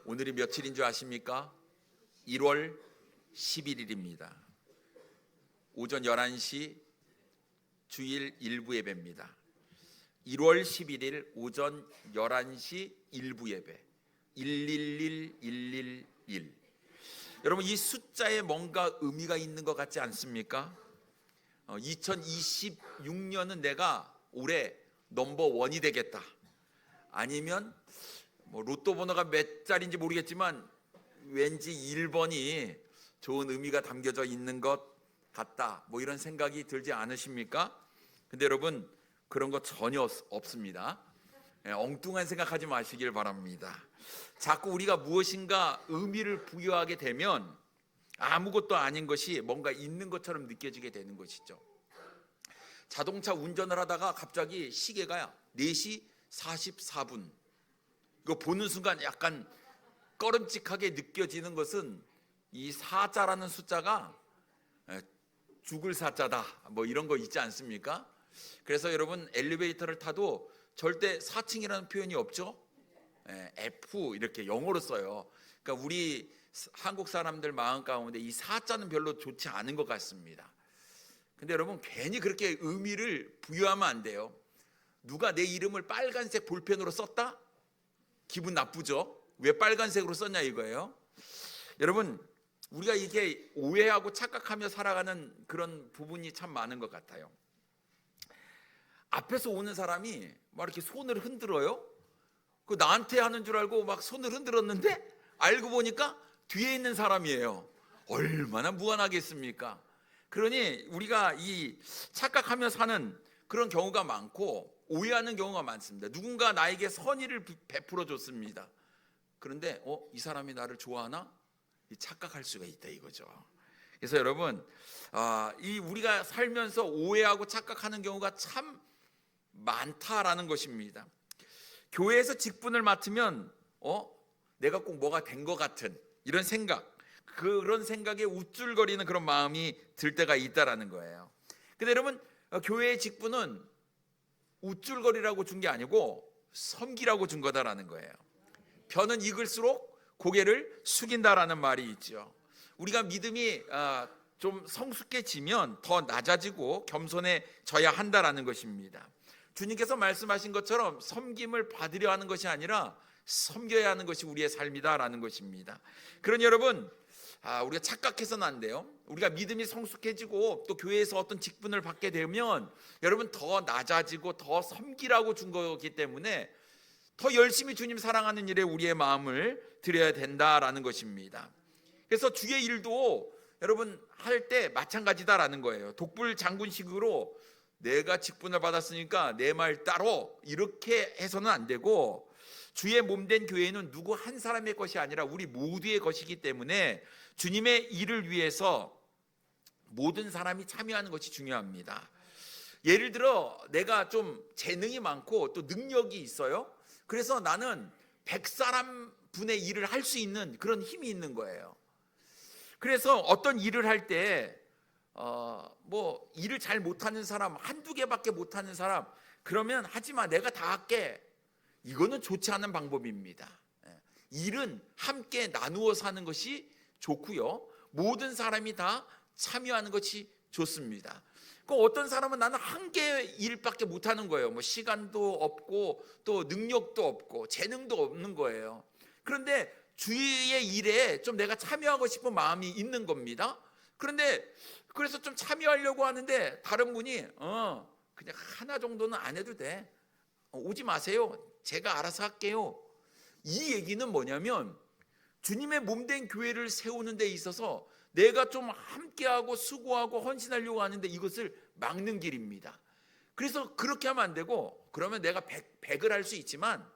오늘이 며칠인 줄 아십니까? 1월 11일입니다. 오전 11시 주일 일부 예배입니다. 1월 11일 오전 11시 일부 예배 111111. 여러분, 이 숫자에 뭔가 의미가 있는 것 같지 않습니까? 2026년은 내가 올해 넘버원이 되겠다, 아니면 로또 번호가 몇 자리인지 모르겠지만 왠지 1번이 좋은 의미가 담겨져 있는 것 같다, 이런 생각이 들지 않으십니까? 근데 여러분, 그런 거 전혀 없습니다. 엉뚱한 생각하지 마시길 바랍니다. 자꾸 우리가 무엇인가 의미를 부여하게 되면 아무것도 아닌 것이 뭔가 있는 것처럼 느껴지게 되는 것이죠. 자동차 운전을 하다가 갑자기 시계가 4시 44분, 이거 보는 순간 약간 꺼름직하게 느껴지는 것은 이 4자라는 숫자가 죽을 사자다, 이런 거 있지 않습니까? 그래서 여러분, 엘리베이터를 타도 절대 4층이라는 표현이 없죠. F 이렇게 영어로 써요. 그러니까 우리 한국 사람들 마음 가운데 이 4자는 별로 좋지 않은 것 같습니다. 근데 여러분, 괜히 그렇게 의미를 부여하면 안 돼요. 누가 내 이름을 빨간색 볼펜으로 썼다? 기분 나쁘죠? 왜 빨간색으로 썼냐 이거예요. 여러분, 우리가 이게 오해하고 착각하며 살아가는 그런 부분이 참 많은 것 같아요. 앞에서 오는 사람이 막 이렇게 손을 흔들어요. 그 나한테 하는 줄 알고 막 손을 흔들었는데 알고 보니까 뒤에 있는 사람이에요. 얼마나 무안하겠습니까? 그러니 우리가 이 착각하며 사는 그런 경우가 많고 오해하는 경우가 많습니다. 누군가 나에게 선의를 베풀어 줬습니다. 그런데 이 사람이 나를 좋아하나? 착각할 수가 있다 이거죠. 그래서 여러분, 이 우리가 살면서 오해하고 착각하는 경우가 참 많다라는 것입니다. 교회에서 직분을 맡으면 내가 꼭 뭐가 된 것 같은 이런 생각, 그런 생각에 우쭐거리는 그런 마음이 들 때가 있다라는 거예요. 근데 여러분, 교회의 직분은 우쭐거리라고 준 게 아니고 섬기라고 준 거다라는 거예요. 벼는 익을수록 고개를 숙인다라는 말이 있죠. 우리가 믿음이 좀 성숙해지면 더 낮아지고 겸손해져야 한다라는 것입니다. 주님께서 말씀하신 것처럼 섬김을 받으려 하는 것이 아니라 섬겨야 하는 것이 우리의 삶이다라는 것입니다. 그러니 여러분, 우리가 착각해서는 안 돼요. 우리가 믿음이 성숙해지고 또 교회에서 어떤 직분을 받게 되면 여러분, 더 낮아지고 더 섬기라고 준 거기 때문에 더 열심히 주님 사랑하는 일에 우리의 마음을 드려야 된다라는 것입니다. 그래서 주의 일도 여러분 할 때 마찬가지다라는 거예요. 독불 장군식으로 내가 직분을 받았으니까 내 말 따로 이렇게 해서는 안 되고, 주의 몸된 교회는 누구 한 사람의 것이 아니라 우리 모두의 것이기 때문에 주님의 일을 위해서 모든 사람이 참여하는 것이 중요합니다. 예를 들어 내가 좀 재능이 많고 또 능력이 있어요. 그래서 나는 100사람 분의 일을 할 수 있는 그런 힘이 있는 거예요. 그래서 어떤 일을 할 때 일을 잘 못하는 사람, 한두 개밖에 못하는 사람, 그러면 하지마, 내가 다 할게. 이거는 좋지 않은 방법입니다. 일은 함께 나누어 사는 것이 좋고요, 모든 사람이 다 참여하는 것이 좋습니다. 어떤 사람은 나는 한 개 일밖에 못하는 거예요. 시간도 없고 또 능력도 없고 재능도 없는 거예요. 그런데 주의 일에 좀 내가 참여하고 싶은 마음이 있는 겁니다. 그래서 좀 참여하려고 하는데 다른 분이 그냥 하나 정도는 안 해도 돼, 오지 마세요, 제가 알아서 할게요. 이 얘기는 뭐냐면 주님의 몸된 교회를 세우는 데 있어서 내가 좀 함께하고 수고하고 헌신하려고 하는데 이것을 막는 길입니다. 그래서 그렇게 하면 안 되고, 그러면 내가 100을 할 수 있지만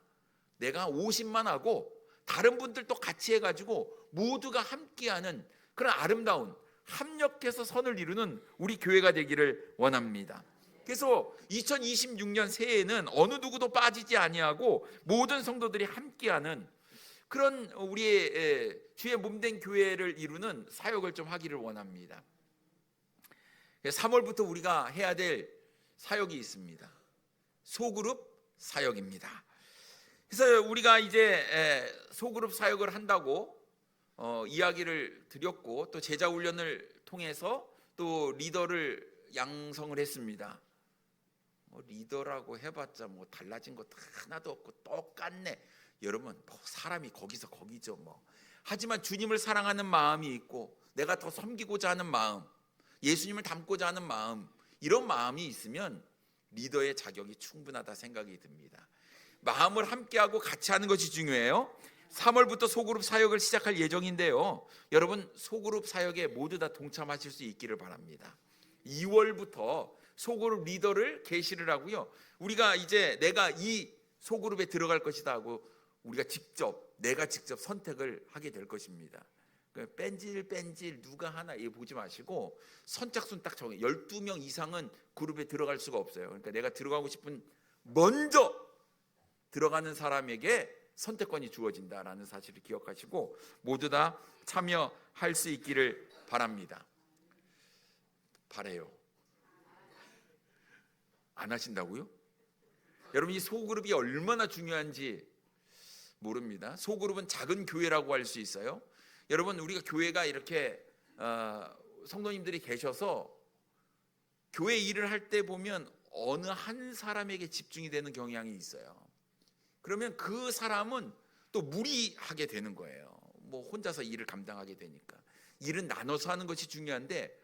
내가 50만 하고 다른 분들도 같이 해가지고 모두가 함께하는 그런 아름다운 합력해서 선을 이루는 우리 교회가 되기를 원합니다. 그래서 2026년 새해에는 어느 누구도 빠지지 아니하고 모든 성도들이 함께하는 그런 우리의 주의 몸된 교회를 이루는 사역을 좀 하기를 원합니다. 3월부터 우리가 해야 될 사역이 있습니다. 소그룹 사역입니다. 그래서 우리가 이제 소그룹 사역을 한다고 이야기를 드렸고, 또 제자 훈련을 통해서 또 리더를 양성을 했습니다. 리더라고 해봤자 뭐 달라진 것도 하나도 없고 똑같네. 여러분, 사람이 거기서 거기죠 뭐. 하지만 주님을 사랑하는 마음이 있고, 내가 더 섬기고자 하는 마음, 예수님을 닮고자 하는 마음, 이런 마음이 있으면 리더의 자격이 충분하다 생각이 듭니다. 마음을 함께하고 같이 하는 것이 중요해요. 3월부터 소그룹 사역을 시작할 예정인데요, 여러분 소그룹 사역에 모두 다 동참하실 수 있기를 바랍니다. 2월부터 소그룹 리더를 게시를 하고요, 우리가 이제 내가 이 소그룹에 들어갈 것이다 하고 내가 직접 선택을 하게 될 것입니다. 뺀질 누가 하나 보지 마시고 선착순 딱 정해. 12명 이상은 그룹에 들어갈 수가 없어요. 그러니까 내가 들어가고 싶은, 먼저 들어가는 사람에게 선택권이 주어진다라는 사실을 기억하시고 모두 다 참여할 수 있기를 바랍니다. 바래요. 안 하신다고요? 여러분, 이 소그룹이 얼마나 중요한지 모릅니다. 소그룹은 작은 교회라고 할 수 있어요. 여러분, 우리가 교회가 이렇게 성도님들이 계셔서 교회 일을 할 때 보면 어느 한 사람에게 집중이 되는 경향이 있어요. 그러면 그 사람은 또 무리하게 되는 거예요. 뭐 혼자서 일을 감당하게 되니까. 일은 나눠서 하는 것이 중요한데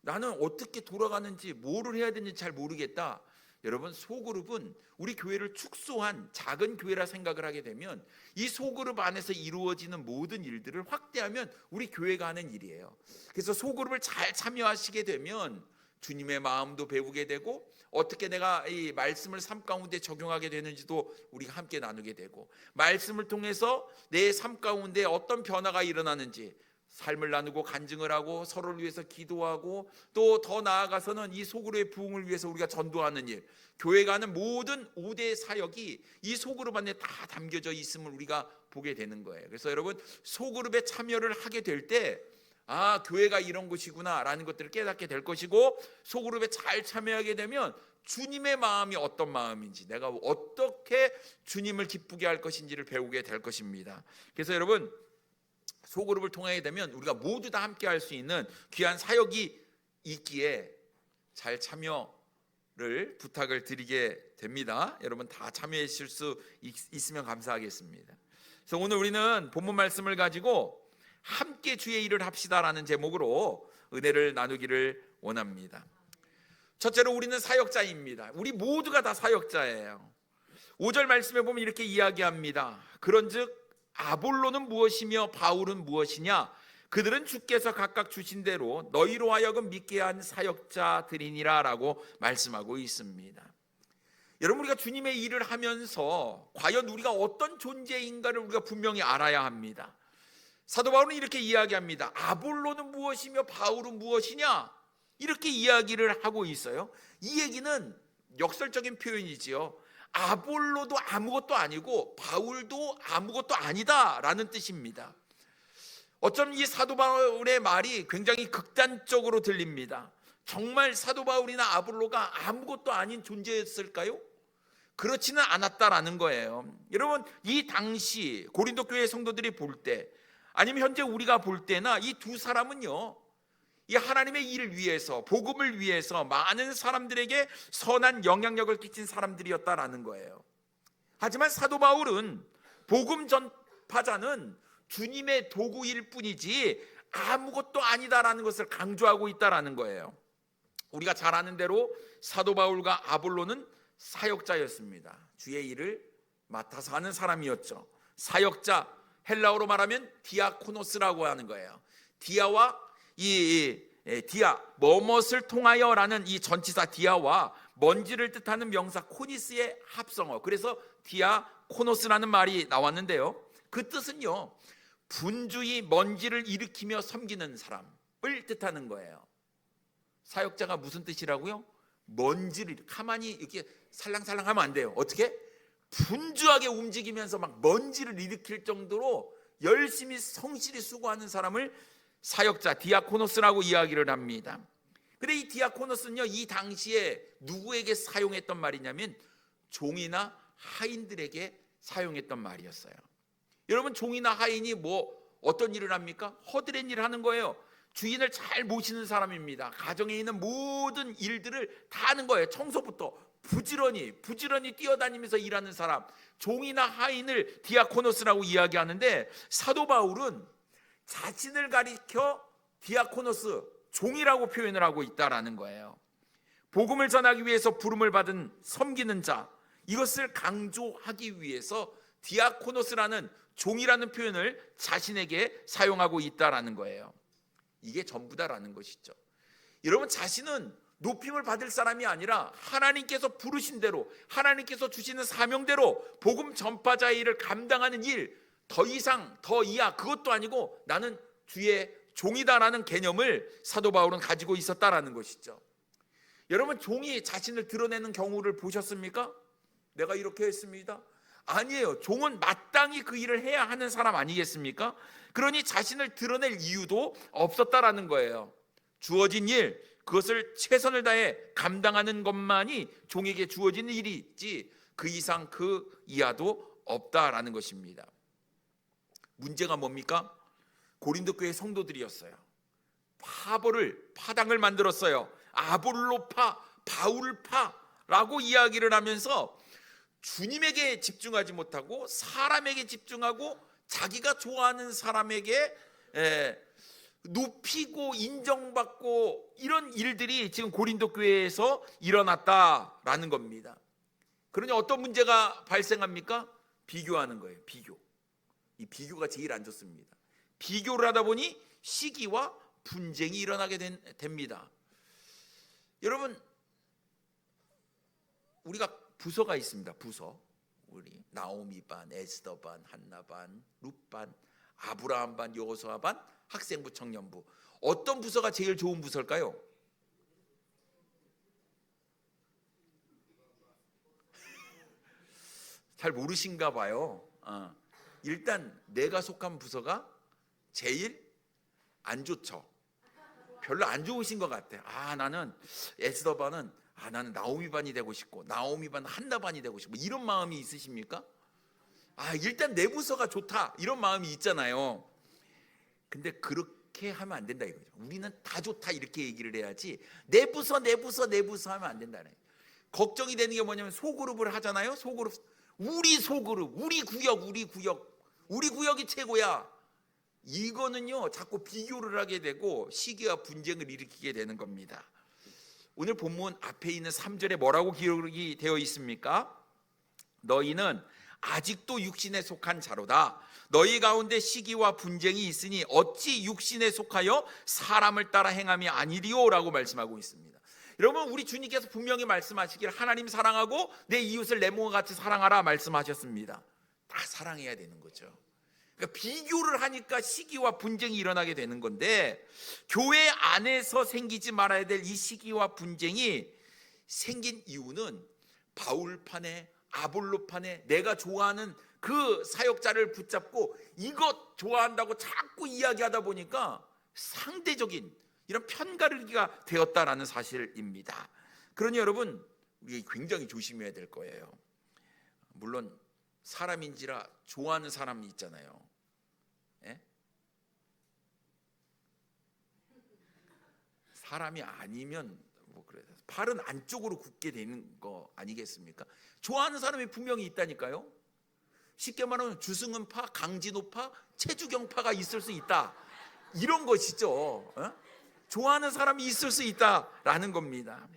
나는 어떻게 돌아가는지, 뭐를 해야 되는지 잘 모르겠다. 여러분, 소그룹은 우리 교회를 축소한 작은 교회라 생각을 하게 되면 이 소그룹 안에서 이루어지는 모든 일들을 확대하면 우리 교회가 하는 일이에요. 그래서 소그룹을 잘 참여하시게 되면 주님의 마음도 배우게 되고, 어떻게 내가 이 말씀을 삶 가운데 적용하게 되는지도 우리가 함께 나누게 되고, 말씀을 통해서 내 삶 가운데 어떤 변화가 일어나는지 삶을 나누고 간증을 하고 서로를 위해서 기도하고, 또 더 나아가서는 이 소그룹의 부흥을 위해서 우리가 전도하는 일, 교회가 하는 모든 5대 사역이 이 소그룹 안에 다 담겨져 있음을 우리가 보게 되는 거예요. 그래서 여러분, 소그룹에 참여를 하게 될 때 교회가 이런 곳이구나 라는 것들을 깨닫게 될 것이고, 소그룹에 잘 참여하게 되면 주님의 마음이 어떤 마음인지, 내가 어떻게 주님을 기쁘게 할 것인지를 배우게 될 것입니다. 그래서 여러분, 소그룹을 통하게 되면 우리가 모두 다 함께 할 수 있는 귀한 사역이 있기에 잘 참여를 부탁을 드리게 됩니다. 여러분 다 참여해 주실 수 있으면 감사하겠습니다. 그래서 오늘 우리는 본문 말씀을 가지고 함께 주의 일을 합시다라는 제목으로 은혜를 나누기를 원합니다. 첫째로 우리는 사역자입니다. 우리 모두가 다 사역자예요. 5절 말씀에 보면 이렇게 이야기합니다. 그런즉 아볼로는 무엇이며 바울은 무엇이냐? 그들은 주께서 각각 주신 대로 너희로 하여금 믿게 한 사역자들이니라 라고 말씀하고 있습니다. 여러분, 우리가 주님의 일을 하면서 과연 우리가 어떤 존재인가를 우리가 분명히 알아야 합니다. 사도 바울은 이렇게 이야기합니다. 아볼로는 무엇이며 바울은 무엇이냐? 이렇게 이야기를 하고 있어요. 이 얘기는 역설적인 표현이지요. 아볼로도 아무것도 아니고 바울도 아무것도 아니다 라는 뜻입니다. 어쩜 이 사도 바울의 말이 굉장히 극단적으로 들립니다. 정말 사도 바울이나 아볼로가 아무것도 아닌 존재였을까요? 그렇지는 않았다라는 거예요. 여러분, 이 당시 고린도 교회 성도들이 볼 때, 아니면 현재 우리가 볼 때나 이 두 사람은요, 이 하나님의 일을 위해서, 복음을 위해서 많은 사람들에게 선한 영향력을 끼친 사람들이었다라는 거예요. 하지만 사도 바울은 복음 전파자는 주님의 도구일 뿐이지 아무것도 아니다라는 것을 강조하고 있다라는 거예요. 우리가 잘 아는 대로 사도 바울과 아볼로는 사역자였습니다. 주의 일을 맡아서 하는 사람이었죠. 사역자, 헬라어로 말하면 디아코노스라고 하는 거예요. 디아와 디아, 뭐뭇을 통하여라는 이 전치사 디아와 먼지를 뜻하는 명사 코니스의 합성어, 그래서 디아코노스라는 말이 나왔는데요, 그 뜻은요, 분주히 먼지를 일으키며 섬기는 사람을 뜻하는 거예요. 사역자가 무슨 뜻이라고요? 먼지를 가만히 이렇게 살랑살랑 하면 안 돼요. 어떻게? 분주하게 움직이면서 막 먼지를 일으킬 정도로 열심히 성실히 수고하는 사람을 사역자, 디아코노스라고 이야기를 합니다. 근데 이 디아코노스는요, 이 당시에 누구에게 사용했던 말이냐면 종이나 하인들에게 사용했던 말이었어요. 여러분, 종이나 하인이 어떤 일을 합니까? 허드렛 일을 하는 거예요. 주인을 잘 모시는 사람입니다. 가정에 있는 모든 일들을 다 하는 거예요. 청소부터 부지런히 뛰어다니면서 일하는 사람, 종이나 하인을 디아코노스라고 이야기하는데, 사도 바울은 자신을 가리켜 디아코노스, 종이라고 표현을 하고 있다라는 거예요. 복음을 전하기 위해서 부름을 받은 섬기는 자, 이것을 강조하기 위해서 디아코노스라는 종이라는 표현을 자신에게 사용하고 있다라는 거예요. 이게 전부다라는 것이죠. 여러분, 자신은 높임을 받을 사람이 아니라 하나님께서 부르신 대로, 하나님께서 주시는 사명대로 복음 전파자의 일을 감당하는 일, 더 이상 더 이하 그것도 아니고 나는 주의 종이다라는 개념을 사도 바울은 가지고 있었다라는 것이죠. 여러분, 종이 자신을 드러내는 경우를 보셨습니까? 내가 이렇게 했습니다. 아니에요. 종은 마땅히 그 일을 해야 하는 사람 아니겠습니까? 그러니 자신을 드러낼 이유도 없었다라는 거예요. 주어진 일, 그것을 최선을 다해 감당하는 것만이 종에게 주어진 일이지 그 이상 그 이하도 없다라는 것입니다. 문제가 뭡니까? 고린도 교회 성도들이었어요. 파당을 만들었어요. 아볼로파, 바울파라고 이야기를 하면서 주님에게 집중하지 못하고 사람에게 집중하고 자기가 좋아하는 사람에게 높이고 인정받고 이런 일들이 지금 고린도 교회에서 일어났다라는 겁니다. 그러니 어떤 문제가 발생합니까? 비교하는 거예요. 이 비교가 제일 안 좋습니다. 비교를 하다 보니 시기와 분쟁이 일어나게 됩니다. 여러분, 우리가 부서가 있습니다. 부서. 우리 나오미 반, 에스더 반, 한나 반, 룻 반, 아브라함 반, 여호수아 반, 학생부, 청년부. 어떤 부서가 제일 좋은 부서일까요? 잘 모르신가 봐요. 일단 내가 속한 부서가 제일 안 좋죠. 별로 안 좋으신 것 같아. 나는 에스더 반은 나는 나오미 반이 되고 싶고, 나오미 반 한나 반이 되고 싶고, 이런 마음이 있으십니까? 일단 내 부서가 좋다 이런 마음이 있잖아요. 근데 그렇게 하면 안 된다 이거죠. 우리는 다 좋다 이렇게 얘기를 해야지 내 부서 하면 안 된다네. 걱정이 되는 게 뭐냐면 소그룹을 하잖아요. 우리 소그룹, 우리 구역이 최고야. 이거는요 자꾸 비교를 하게 되고 시기와 분쟁을 일으키게 되는 겁니다. 오늘 본문 앞에 있는 3절에 뭐라고 기록이 되어 있습니까? 너희는 아직도 육신에 속한 자로다. 너희 가운데 시기와 분쟁이 있으니 어찌 육신에 속하여 사람을 따라 행함이 아니리요 라고 말씀하고 있습니다. 여러분, 우리 주님께서 분명히 말씀하시길 하나님 사랑하고 내 이웃을 내 몸과 같이 사랑하라 말씀하셨습니다. 다 사랑해야 되는 거죠. 그러니까 비교를 하니까 시기와 분쟁이 일어나게 되는 건데, 교회 안에서 생기지 말아야 될 이 시기와 분쟁이 생긴 이유는 바울판에 아볼로판에 내가 좋아하는 그 사역자를 붙잡고 이것 좋아한다고 자꾸 이야기하다 보니까 상대적인 이런 편가르기가 되었다라는 사실입니다. 그러니 여러분, 우리 굉장히 조심해야 될 거예요. 물론 사람인지라 좋아하는 사람이 있잖아요. 예? 사람이 아니면 그래요. 팔은 안쪽으로 굽게 되는 거 아니겠습니까? 좋아하는 사람이 분명히 있다니까요. 쉽게 말하면 주승은파, 강진호파, 최주경파가 있을 수 있다, 이런 것이죠. 좋아하는 사람이 있을 수 있다라는 겁니다.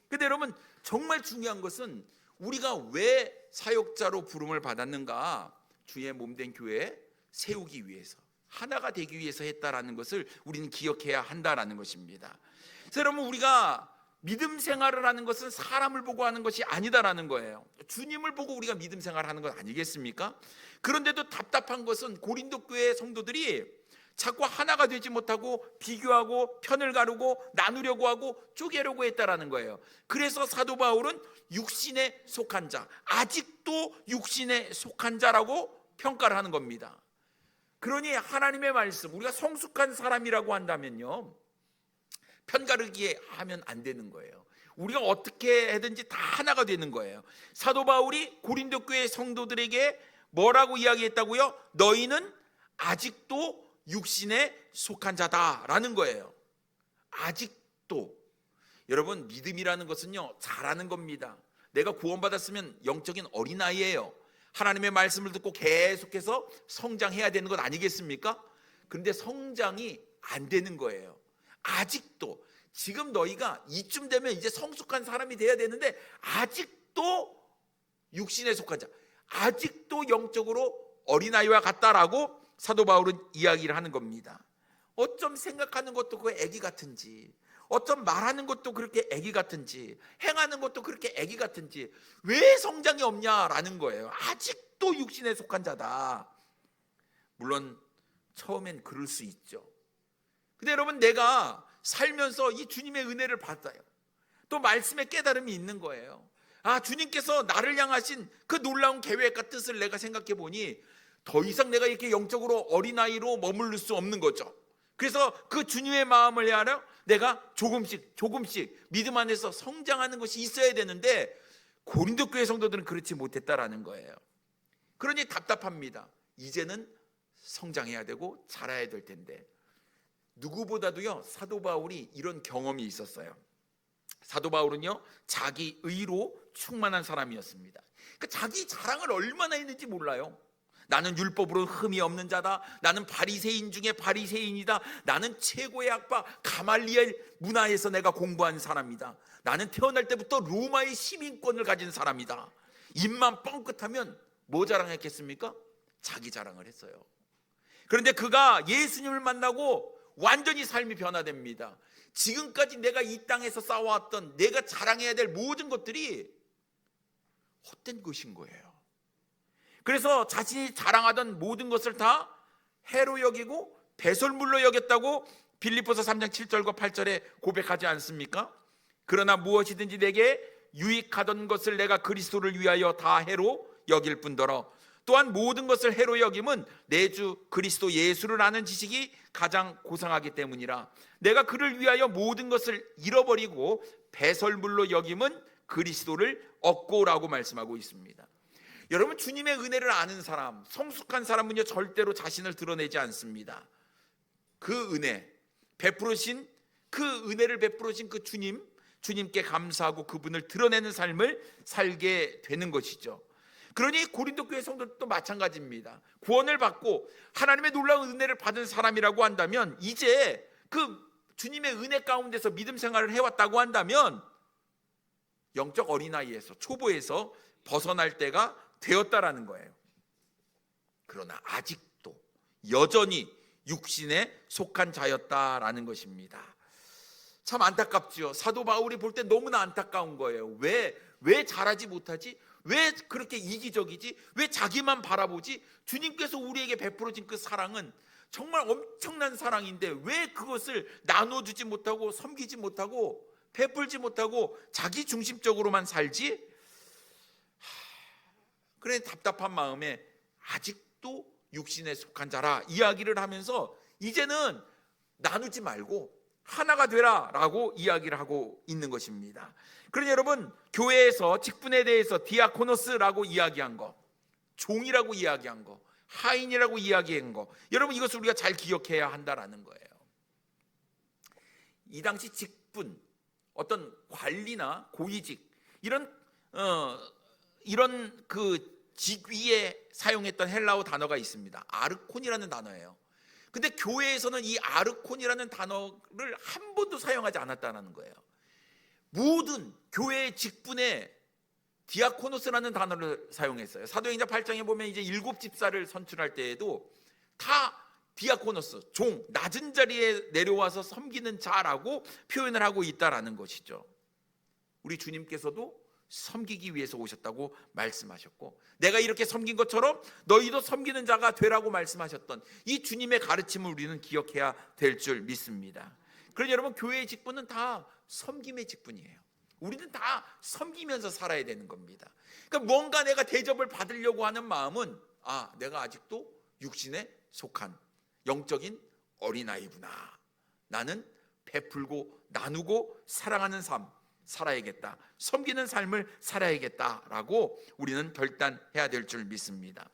근데 여러분, 정말 중요한 것은 우리가 왜 사역자로 부름을 받았는가? 주의 몸된 교회 세우기 위해서, 하나가 되기 위해서 했다라는 것을 우리는 기억해야 한다라는 것입니다. 그래서 여러분, 우리가 믿음 생활을 하는 것은 사람을 보고 하는 것이 아니다라는 거예요. 주님을 보고 우리가 믿음 생활을 하는 것 아니겠습니까? 그런데도 답답한 것은 고린도 교회 성도들이 자꾸 하나가 되지 못하고 비교하고 편을 가르고 나누려고 하고 쪼개려고 했다라는 거예요. 그래서 사도 바울은 육신에 속한 자, 아직도 육신에 속한 자라고 평가를 하는 겁니다. 그러니 하나님의 말씀, 우리가 성숙한 사람이라고 한다면요, 편가르기 하면 안 되는 거예요. 우리가 어떻게 해든지 다 하나가 되는 거예요. 사도 바울이 고린도 교회 성도들에게 뭐라고 이야기했다고요? 너희는 아직도 육신에 속한 자다라는 거예요. 아직도. 여러분, 믿음이라는 것은요, 잘하는 겁니다. 내가 구원받았으면 영적인 어린아이예요. 하나님의 말씀을 듣고 계속해서 성장해야 되는 것 아니겠습니까? 그런데 성장이 안 되는 거예요. 아직도. 지금 너희가 이쯤 되면 이제 성숙한 사람이 돼야 되는데 아직도 육신에 속한 자, 아직도 영적으로 어린아이와 같다라고 사도 바울은 이야기를 하는 겁니다. 어쩜 생각하는 것도 그 애기 같은지, 어쩜 말하는 것도 그렇게 애기 같은지, 행하는 것도 그렇게 애기 같은지 왜 성장이 없냐라는 거예요. 아직도 육신에 속한 자다. 물론 처음엔 그럴 수 있죠. 근데 여러분, 내가 살면서 이 주님의 은혜를 받아요. 또 말씀의 깨달음이 있는 거예요. 아, 주님께서 나를 향하신 그 놀라운 계획과 뜻을 내가 생각해 보니 더 이상 내가 이렇게 영적으로 어린아이로 머무를 수 없는 거죠. 그래서 그 주님의 마음을 향하여 내가 조금씩 믿음 안에서 성장하는 것이 있어야 되는데 고린도 교회 성도들은 그렇지 못했다라는 거예요. 그러니 답답합니다. 이제는 성장해야 되고 자라야 될 텐데. 누구보다도요, 사도 바울이 이런 경험이 있었어요. 사도 바울은요, 자기 의로 충만한 사람이었습니다. 그러니까 자기 자랑을 얼마나 했는지 몰라요. 나는 율법으로 흠이 없는 자다. 나는 바리새인 중에 바리새인이다. 나는 최고의 학파 가말리엘 문화에서 내가 공부한 사람이다. 나는 태어날 때부터 로마의 시민권을 가진 사람이다. 입만 뻥끗하면 뭐 자랑했겠습니까? 자기 자랑을 했어요. 그런데 그가 예수님을 만나고 완전히 삶이 변화됩니다. 지금까지 내가 이 땅에서 쌓아왔던 내가 자랑해야 될 모든 것들이 헛된 것인 거예요. 그래서 자신이 자랑하던 모든 것을 다 해로 여기고 배설물로 여겼다고 빌립보서 3장 7절과 8절에 고백하지 않습니까? 그러나 무엇이든지 내게 유익하던 것을 내가 그리스도를 위하여 다 해로 여길 뿐더러 또한 모든 것을 해로 여김은 내 주 그리스도 예수를 아는 지식이 가장 고상하기 때문이라. 내가 그를 위하여 모든 것을 잃어버리고 배설물로 여김은 그리스도를 얻고라고 말씀하고 있습니다. 여러분, 주님의 은혜를 아는 사람, 성숙한 사람은요 절대로 자신을 드러내지 않습니다. 그 은혜 베풀으신, 그 은혜를 베풀으신 그 주님께 감사하고 그분을 드러내는 삶을 살게 되는 것이죠. 그러니 고린도 교회 성도들도 마찬가지입니다. 구원을 받고 하나님의 놀라운 은혜를 받은 사람이라고 한다면 이제 그 주님의 은혜 가운데서 믿음 생활을 해왔다고 한다면 영적 어린아이에서, 초보에서 벗어날 때가 되었다라는 거예요. 그러나 아직도 여전히 육신에 속한 자였다라는 것입니다. 참 안타깝죠. 사도 바울이 볼 때 너무나 안타까운 거예요. 왜 잘하지 못하지? 왜 그렇게 이기적이지? 왜 자기만 바라보지? 주님께서 우리에게 베풀어진 그 사랑은 정말 엄청난 사랑인데 왜 그것을 나눠주지 못하고 섬기지 못하고 베풀지 못하고 자기 중심적으로만 살지? 그래 답답한 마음에 아직도 육신에 속한 자라 이야기를 하면서 이제는 나누지 말고 하나가 되라 라고 이야기를 하고 있는 것입니다. 그러니 여러분, 교회에서 직분에 대해서 디아코노스라고 이야기한 거, 종이라고 이야기한 거, 하인이라고 이야기한 거, 여러분 이것을 우리가 잘 기억해야 한다라는 거예요. 이 당시 직분, 어떤 관리나 고위직 이런 그 직위에 사용했던 헬라어 단어가 있습니다. 아르콘이라는 단어예요. 근데 교회에서는 이 아르콘이라는 단어를 한 번도 사용하지 않았다는 거예요. 모든 교회의 직분에 디아코노스라는 단어를 사용했어요. 사도행전 8장에 보면 이제 7 집사를 선출할 때에도 다 디아코노스, 종, 낮은 자리에 내려와서 섬기는 자라고 표현을 하고 있다라는 것이죠. 우리 주님께서도 섬기기 위해서 오셨다고 말씀하셨고, 내가 이렇게 섬긴 것처럼 너희도 섬기는 자가 되라고 말씀하셨던 이 주님의 가르침을 우리는 기억해야 될 줄 믿습니다. 그러니 여러분, 교회의 직분은 다 섬김의 직분이에요. 우리는 다 섬기면서 살아야 되는 겁니다. 그러니까 뭔가 내가 대접을 받으려고 하는 마음은 내가 아직도 육신에 속한 영적인 어린아이구나. 나는 베풀고 나누고 사랑하는 삶 살아야겠다. 섬기는 삶을 살아야겠다라고 우리는 결단해야 될 줄 믿습니다.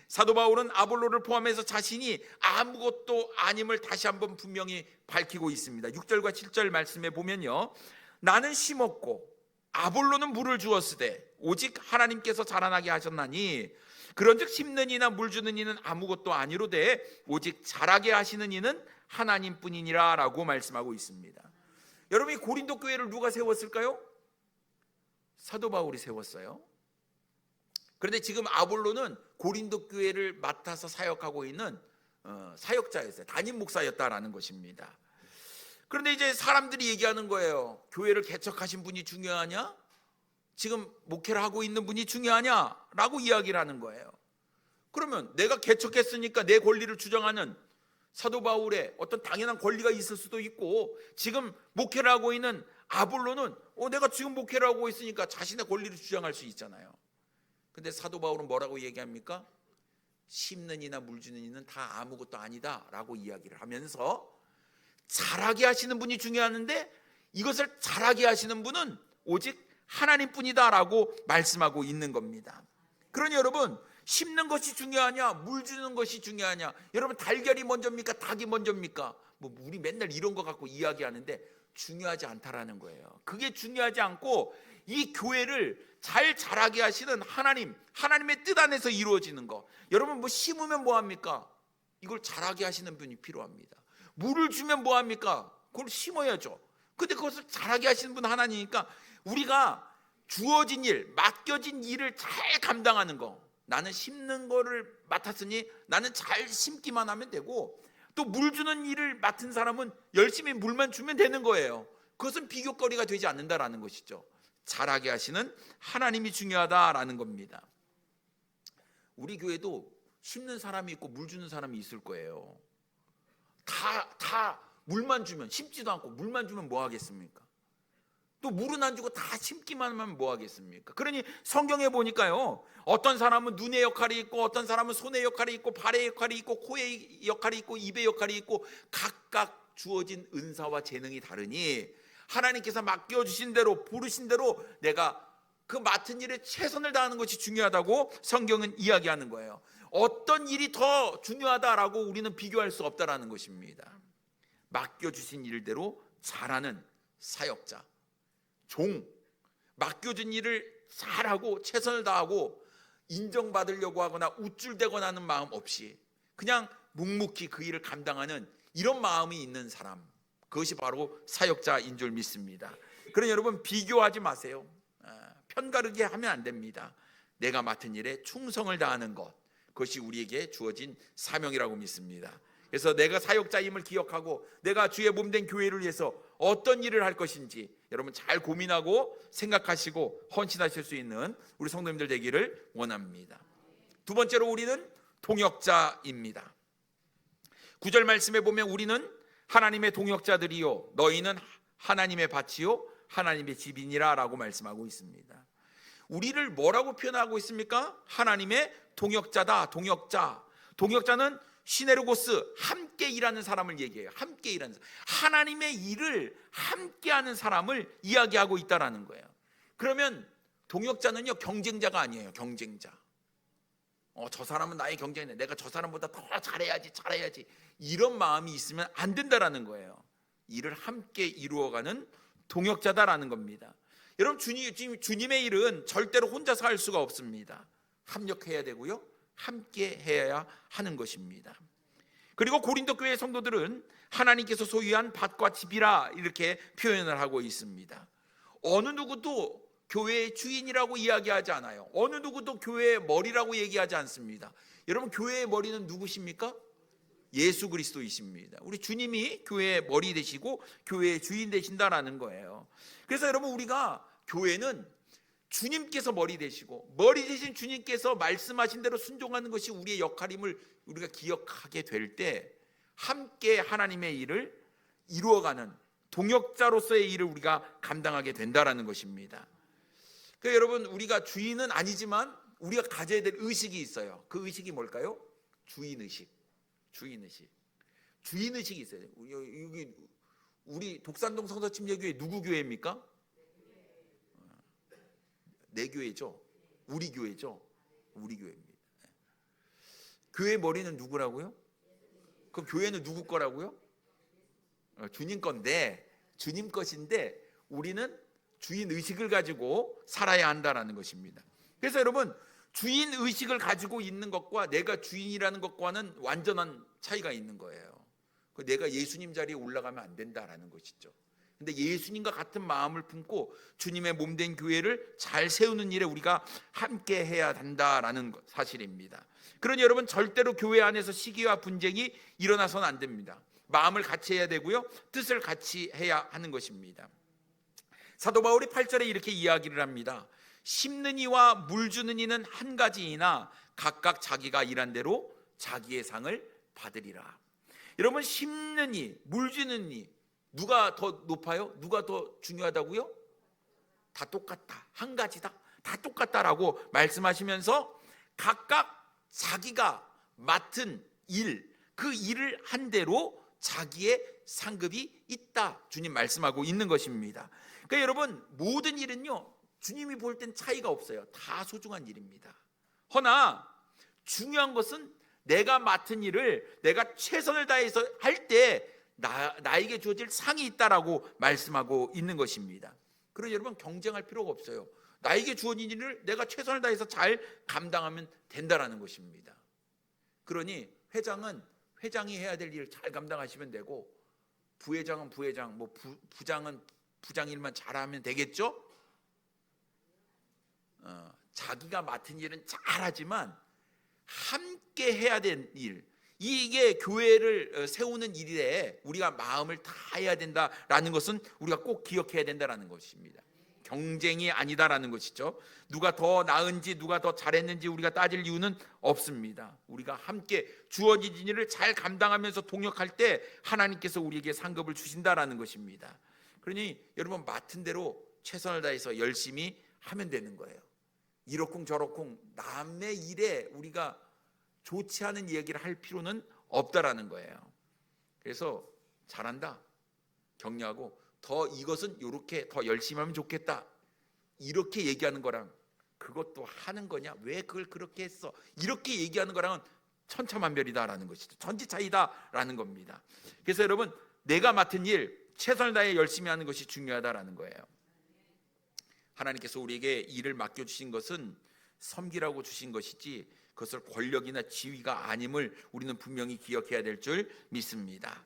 사도 바울은 아볼로를 포함해서 자신이 아무것도 아님을 다시 한번 분명히 밝히고 있습니다. 6절과 7절 말씀에 보면요, 나는 심었고 아볼로는 물을 주었으되 오직 하나님께서 자라나게 하셨나니 그런즉 심는 이나 물 주는 이는 아무것도 아니로되 오직 자라게 하시는 이는 하나님뿐이니라 라고 말씀하고 있습니다. 여러분, 이 고린도 교회를 누가 세웠을까요? 사도 바울이 세웠어요. 그런데 지금 아볼로는 고린도 교회를 맡아서 사역하고 있는 사역자였어요. 담임 목사였다라는 것입니다. 그런데 이제 사람들이 얘기하는 거예요. 교회를 개척하신 분이 중요하냐? 지금 목회를 하고 있는 분이 중요하냐? 라고 이야기를 하는 거예요. 그러면 내가 개척했으니까 내 권리를 주장하는 사도 바울의 어떤 당연한 권리가 있을 수도 있고, 지금 목회를 하고 있는 아볼로는 내가 지금 목회를 하고 있으니까 자신의 권리를 주장할 수 있잖아요. 근데 사도 바울은 뭐라고 얘기합니까? 심는 이나 물 주는 이는 다 아무것도 아니다 라고 이야기를 하면서 자라게 하시는 분이 중요한데 이것을 자라게 하시는 분은 오직 하나님뿐이다 라고 말씀하고 있는 겁니다. 그러니 여러분, 심는 것이 중요하냐, 물 주는 것이 중요하냐? 여러분, 달걀이 먼저입니까? 닭이 먼저입니까? 우리 맨날 이런 거 갖고 이야기하는데 중요하지 않다라는 거예요. 그게 중요하지 않고 이 교회를 잘 자라게 하시는 하나님의 뜻 안에서 이루어지는 거. 여러분, 심으면 뭐합니까? 이걸 자라게 하시는 분이 필요합니다. 물을 주면 뭐합니까? 그걸 심어야죠. 근데 그것을 자라게 하시는 분 하나님이니까 우리가 주어진 일, 맡겨진 일을 잘 감당하는 거. 나는 심는 거를 맡았으니 나는 잘 심기만 하면 되고, 또 물 주는 일을 맡은 사람은 열심히 물만 주면 되는 거예요. 그것은 비교거리가 되지 않는다라는 것이죠. 자라게 하시는 하나님이 중요하다라는 겁니다. 우리 교회도 심는 사람이 있고 물 주는 사람이 있을 거예요. 다 물만 주면, 심지도 않고 물만 주면 뭐 하겠습니까? 또 물은 안 주고 다 심기만 하면 뭐 하겠습니까? 그러니 성경에 보니까요, 어떤 사람은 눈의 역할이 있고, 어떤 사람은 손의 역할이 있고, 발의 역할이 있고, 코의 역할이 있고, 입의 역할이 있고, 각각 주어진 은사와 재능이 다르니 하나님께서 맡겨주신 대로, 부르신 대로 내가 그 맡은 일에 최선을 다하는 것이 중요하다고 성경은 이야기하는 거예요. 어떤 일이 더 중요하다라고 우리는 비교할 수 없다라는 것입니다. 맡겨주신 일대로 잘하는 사역자, 종, 맡겨준 일을 잘하고 최선을 다하고 인정받으려고 하거나 우쭐대거나 하는 마음 없이 그냥 묵묵히 그 일을 감당하는 이런 마음이 있는 사람, 그것이 바로 사역자인 줄 믿습니다. 그러니 여러분, 비교하지 마세요. 편가르게 하면 안 됩니다. 내가 맡은 일에 충성을 다하는 것, 그것이 우리에게 주어진 사명이라고 믿습니다. 그래서 내가 사역자임을 기억하고 내가 주의 몸된 교회를 위해서 어떤 일을 할 것인지 여러분 잘 고민하고 생각하시고 헌신하실 수 있는 우리 성도님들 되기를 원합니다. 두 번째로 우리는 동역자입니다. 9절 말씀에 보면 우리는 하나님의 동역자들이요 너희는 하나님의 밭이요 하나님의 집이니라 라고 말씀하고 있습니다. 우리를 뭐라고 표현하고 있습니까? 하나님의 동역자다. 동역자는 시네르고스, 함께 일하는 사람을 얘기해요. 함께 일하는 사람. 하나님의 일을 함께하는 사람을 이야기하고 있다라는 거예요. 그러면 동역자는요, 경쟁자가 아니에요. 경쟁자. 저 사람은 나의 경쟁이네. 내가 저 사람보다 더 잘해야지 이런 마음이 있으면 안 된다라는 거예요. 일을 함께 이루어가는 동역자다라는 겁니다. 여러분, 주님의 일은 절대로 혼자서 할 수가 없습니다. 합력해야 되고요, 함께 해야 하는 것입니다. 그리고 고린도 교회 성도들은 하나님께서 소유한 밭과 집이라 이렇게 표현을 하고 있습니다. 어느 누구도 교회의 주인이라고 이야기하지 않아요. 어느 누구도 교회의 머리라고 얘기하지 않습니다. 여러분, 교회의 머리는 누구십니까? 예수 그리스도이십니다. 우리 주님이 교회의 머리 되시고 교회의 주인 되신다라는 거예요. 그래서 여러분, 우리가 교회는 주님께서 머리 되시고 머리 되신 주님께서 말씀하신 대로 순종하는 것이 우리의 역할임을 우리가 기억하게 될 때 함께 하나님의 일을 이루어가는 동역자로서의 일을 우리가 감당하게 된다라는 것입니다. 그러니까 여러분, 우리가 주인은 아니지만 우리가 가져야 될 의식이 있어요. 그 의식이 뭘까요? 주인의식이 있어요. 여기 우리 독산동 성서침례교회 누구 교회입니까? 내 교회죠. 우리 교회죠. 우리 교회입니다. 교회 머리는 누구라고요? 그럼 교회는 누구 거라고요? 주님 건데, 주님 것인데 우리는 주인 의식을 가지고 살아야 한다라는 것입니다. 그래서 여러분, 주인 의식을 가지고 있는 것과 내가 주인이라는 것과는 완전한 차이가 있는 거예요. 내가 예수님 자리에 올라가면 안 된다라는 것이죠. 근데 예수님과 같은 마음을 품고 주님의 몸된 교회를 잘 세우는 일에 우리가 함께 해야 한다라는 사실입니다. 그러니 여러분, 절대로 교회 안에서 시기와 분쟁이 일어나서는 안 됩니다. 마음을 같이 해야 되고요, 뜻을 같이 해야 하는 것입니다. 사도 바울이 8절에 이렇게 이야기를 합니다. 심는 이와 물 주는 이는 한 가지이나 각각 자기가 일한 대로 자기의 상을 받으리라. 여러분, 심는 이, 물 주는 이, 누가 더 높아요? 누가 더 중요하다고요? 다 똑같다, 한 가지다, 다 똑같다라고 말씀하시면서 각각 자기가 맡은 일, 그 일을 한 대로 자기의 상급이 있다, 주님 말씀하고 있는 것입니다. 그러니까 여러분, 모든 일은요, 주님이 볼 땐 차이가 없어요. 다 소중한 일입니다. 허나 중요한 것은 내가 맡은 일을 내가 최선을 다해서 할 때 나에게 주어질 상이 있다라고 말씀하고 있는 것입니다. 그러니 여러분, 경쟁할 필요가 없어요. 나에게 주어진 일을 내가 최선을 다해서 잘 감당하면 된다라는 것입니다. 그러니 회장은 회장이 해야 될 일을 잘 감당하시면 되고, 부회장은 부회장, 부장은 부장 일만 잘하면 되겠죠? 자기가 맡은 일은 잘하지만 함께 해야 되는 일, 이게 교회를 세우는 일에 우리가 마음을 다해야 된다라는 것은 우리가 꼭 기억해야 된다라는 것입니다. 경쟁이 아니다라는 것이죠. 누가 더 나은지 누가 더 잘했는지 우리가 따질 이유는 없습니다. 우리가 함께 주어진 일을 잘 감당하면서 동역할 때 하나님께서 우리에게 상급을 주신다라는 것입니다. 그러니 여러분, 맡은 대로 최선을 다해서 열심히 하면 되는 거예요. 이러쿵저러쿵 남의 일에 우리가 좋지 않은 이야기를 할 필요는 없다라는 거예요. 그래서 잘한다, 격려하고, 더 이것은 이렇게 더 열심히 하면 좋겠다, 이렇게 얘기하는 거랑 그것도 하는 거냐, 왜 그걸 그렇게 했어, 이렇게 얘기하는 거랑은 천차만별이다라는 것이죠. 천지차이다라는 겁니다. 그래서 여러분, 내가 맡은 일 최선을 다해 열심히 하는 것이 중요하다라는 거예요. 하나님께서 우리에게 일을 맡겨주신 것은 섬기라고 주신 것이지 그것을 권력이나 지위가 아님을 우리는 분명히 기억해야 될 줄 믿습니다.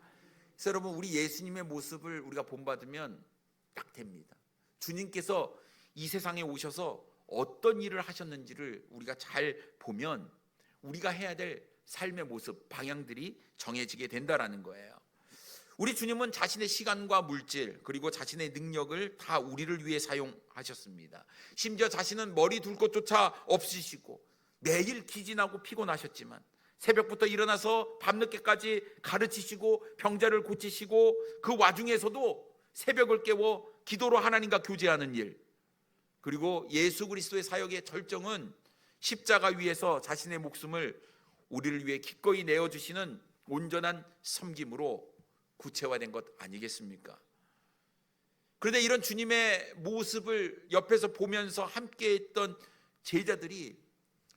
그래서 여러분, 우리 예수님의 모습을 우리가 본받으면 딱 됩니다. 주님께서 이 세상에 오셔서 어떤 일을 하셨는지를 우리가 잘 보면 우리가 해야 될 삶의 모습, 방향들이 정해지게 된다라는 거예요. 우리 주님은 자신의 시간과 물질 그리고 자신의 능력을 다 우리를 위해 사용하셨습니다. 심지어 자신은 머리 둘 곳조차 없으시고 매일 기진하고 피곤하셨지만 새벽부터 일어나서 밤늦게까지 가르치시고 병자를 고치시고, 그 와중에서도 새벽을 깨워 기도로 하나님과 교제하는 일, 그리고 예수 그리스도의 사역의 절정은 십자가 위에서 자신의 목숨을 우리를 위해 기꺼이 내어주시는 온전한 섬김으로 구체화된 것 아니겠습니까? 그런데 이런 주님의 모습을 옆에서 보면서 함께했던 제자들이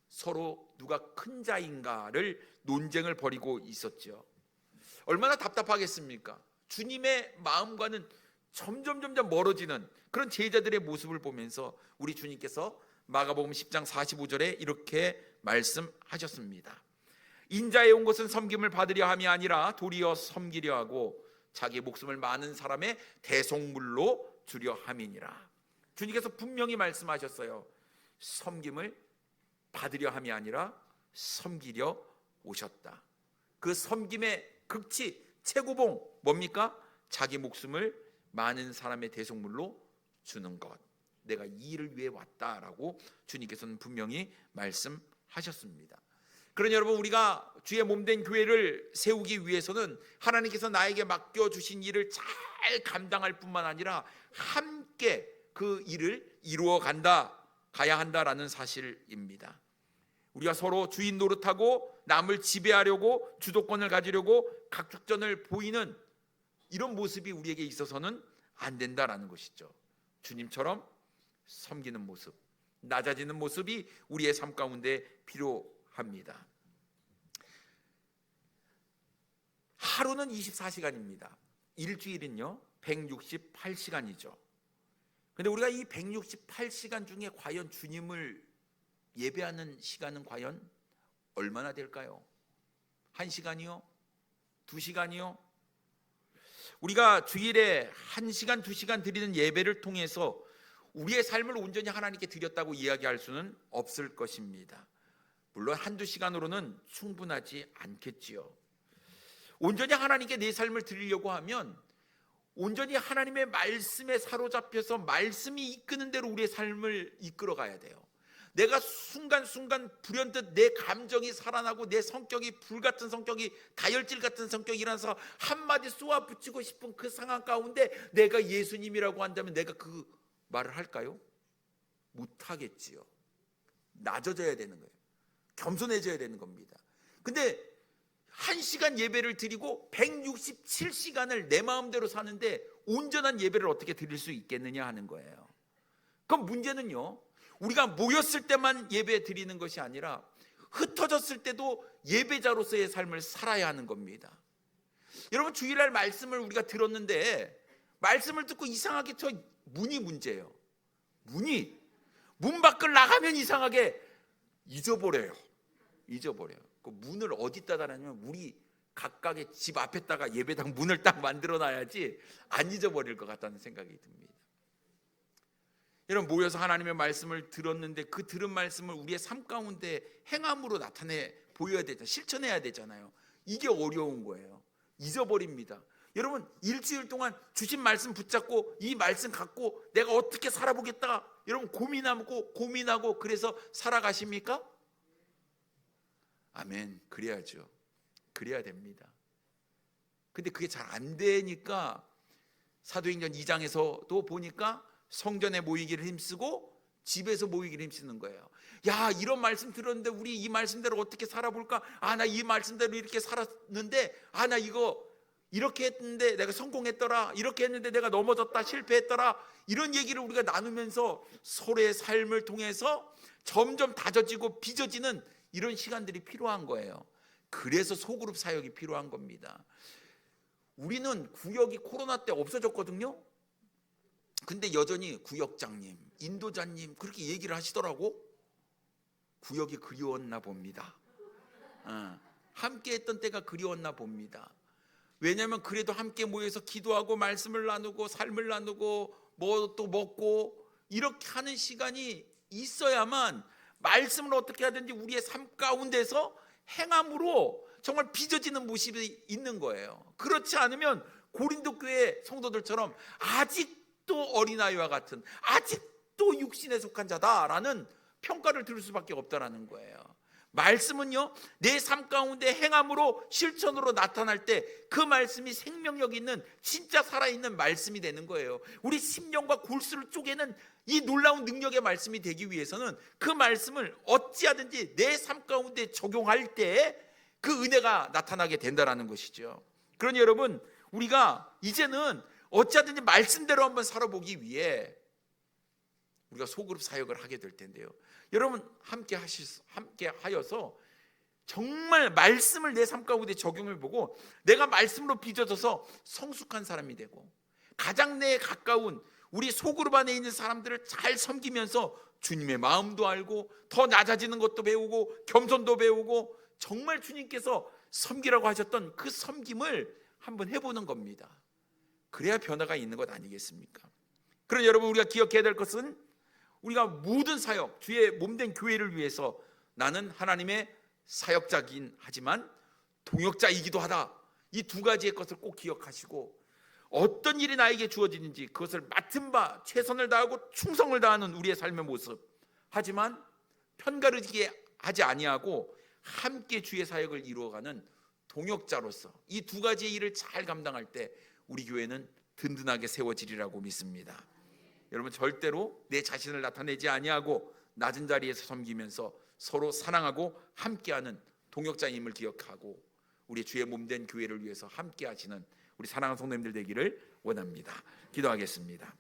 서로 누가 큰 자인가를 논쟁을 벌이고 있었죠. 얼마나 답답하겠습니까? 주님의 마음과는 점점 멀어지는 그런 제자들의 모습을 보면서 우리 주님께서 마가복음 10장 45절에 이렇게 말씀하셨습니다. 인자에 온 것은 섬김을 받으려 함이 아니라 도리어 섬기려 하고 자기 목숨을 많은 사람의 대속물로 주려 함이니라. 주님께서 분명히 말씀하셨어요. 섬김을 받으려 함이 아니라 섬기려 오셨다. 그 섬김의 극치, 최고봉 뭡니까? 자기 목숨을 많은 사람의 대속물로 주는 것. 내가 이 일을 위해 왔다라고 주님께서는 분명히 말씀하셨습니다. 그러니 여러분, 우리가 주의 몸된 교회를 세우기 위해서는 하나님께서 나에게 맡겨주신 일을 잘 감당할 뿐만 아니라 함께 그 일을 이루어 가야 한다라는 사실입니다. 우리가 서로 주인 노릇하고 남을 지배하려고 주도권을 가지려고 각축전을 보이는 이런 모습이 우리에게 있어서는 안 된다라는 것이죠. 주님처럼 섬기는 모습, 낮아지는 모습이 우리의 삶 가운데 필요합니다. 하루는 24시간입니다. 일주일은요 168시간이죠. 근데 우리가 이 168시간 중에 과연 주님을 예배하는 시간은 과연 얼마나 될까요? 1시간이요? 2시간이요? 우리가 주일에 1시간, 2시간 드리는 예배를 통해서 우리의 삶을 온전히 하나님께 드렸다고 이야기할 수는 없을 것입니다. 물론 1-2시간으로는 충분하지 않겠지요. 온전히 하나님께 내 삶을 드리려고 하면 온전히 하나님의 말씀에 사로잡혀서 말씀이 이끄는 대로 우리의 삶을 이끌어 가야 돼요. 내가 순간순간 불현듯 내 감정이 살아나고 내 성격이 불같은 성격이 다혈질 같은 성격이라서 한마디 쏘아 붙이고 싶은 그 상황 가운데 내가 예수님이라고 한다면 내가 그 말을 할까요? 못하겠지요. 낮아져야 되는 거예요. 겸손해져야 되는 겁니다. 근데 1시간 예배를 드리고 167시간을 내 마음대로 사는데 온전한 예배를 어떻게 드릴 수 있겠느냐 하는 거예요. 그럼 문제는요, 우리가 모였을 때만 예배 드리는 것이 아니라 흩어졌을 때도 예배자로서의 삶을 살아야 하는 겁니다. 여러분, 주일날 말씀을 우리가 들었는데 말씀을 듣고 이상하게 저 문이 문제예요. 문 밖을 나가면 이상하게 잊어버려요. 그 문을 어디다 달아냐면 우리 각각의 집 앞에다가 예배당 문을 딱 만들어 놔야지 안 잊어버릴 것 같다는 생각이 듭니다. 여러분, 모여서 하나님의 말씀을 들었는데 그 들은 말씀을 우리의 삶 가운데 행함으로 나타내 보여야 되잖아요. 실천해야 되잖아요. 이게 어려운 거예요. 잊어버립니다. 여러분, 일주일 동안 주신 말씀 붙잡고 이 말씀 갖고 내가 어떻게 살아보겠다 여러분 고민하고 그래서 살아가십니까? 아멘. 그래야죠. 그래야 됩니다. 근데 그게 잘 안 되니까 사도행전 2장에서도 보니까 성전에 모이기를 힘쓰고 집에서 모이기를 힘쓰는 거예요. 야, 이런 말씀 들었는데 우리 이 말씀대로 어떻게 살아볼까? 나 이 말씀대로 이렇게 살았는데 나 이거 이렇게 했는데 내가 성공했더라, 이렇게 했는데 내가 넘어졌다, 실패했더라, 이런 얘기를 우리가 나누면서 서로의 삶을 통해서 점점 다져지고 빚어지는 이런 시간들이 필요한 거예요. 그래서 소그룹 사역이 필요한 겁니다. 우리는 구역이 코로나 때 없어졌거든요. 근데 여전히 구역장님, 인도자님 그렇게 얘기를 하시더라고. 구역이 그리웠나 봅니다. 함께 했던 때가 그리웠나 봅니다. 왜냐하면 그래도 함께 모여서 기도하고 말씀을 나누고 삶을 나누고 뭐 또 먹고 이렇게 하는 시간이 있어야만 말씀을 어떻게 하든지 우리의 삶 가운데서 행함으로 정말 빚어지는 모습이 있는 거예요. 그렇지 않으면 고린도 교회 성도들처럼 아직도 어린아이와 같은, 아직도 육신에 속한 자다라는 평가를 들을 수밖에 없다라는 거예요. 말씀은요, 내 삶 가운데 행함으로 실천으로 나타날 때 그 말씀이 생명력 있는 진짜 살아있는 말씀이 되는 거예요. 우리 심령과 골수를 쪼개는 이 놀라운 능력의 말씀이 되기 위해서는 그 말씀을 어찌하든지 내 삶 가운데 적용할 때 그 은혜가 나타나게 된다는 것이죠. 그러니 여러분, 우리가 이제는 어찌하든지 말씀대로 한번 살아보기 위해 우리가 소그룹 사역을 하게 될 텐데요, 여러분 함께 하여서 정말 말씀을 내 삶 가운데 적용해보고 내가 말씀으로 빚어져서 성숙한 사람이 되고 가장 내에 가까운 우리 소그룹 안에 있는 사람들을 잘 섬기면서 주님의 마음도 알고 더 낮아지는 것도 배우고 겸손도 배우고 정말 주님께서 섬기라고 하셨던 그 섬김을 한번 해보는 겁니다. 그래야 변화가 있는 것 아니겠습니까? 그러나 여러분, 우리가 기억해야 될 것은 우리가 모든 사역, 주의 몸된 교회를 위해서 나는 하나님의 사역자긴 하지만 동역자이기도 하다. 이 두 가지의 것을 꼭 기억하시고 어떤 일이 나에게 주어지는지 그것을 맡은 바 최선을 다하고 충성을 다하는 우리의 삶의 모습, 하지만 편가르기게 하지 아니하고 함께 주의 사역을 이루어가는 동역자로서 이 두 가지의 일을 잘 감당할 때 우리 교회는 든든하게 세워지리라고 믿습니다. 여러분, 절대로 내 자신을 나타내지 아니하고 낮은 자리에서 섬기면서 서로 사랑하고 함께하는 동역자임을 기억하고 우리 주의 몸된 교회를 위해서 함께 하시는 우리 사랑하는 성도님들 되기를 원합니다. 기도하겠습니다.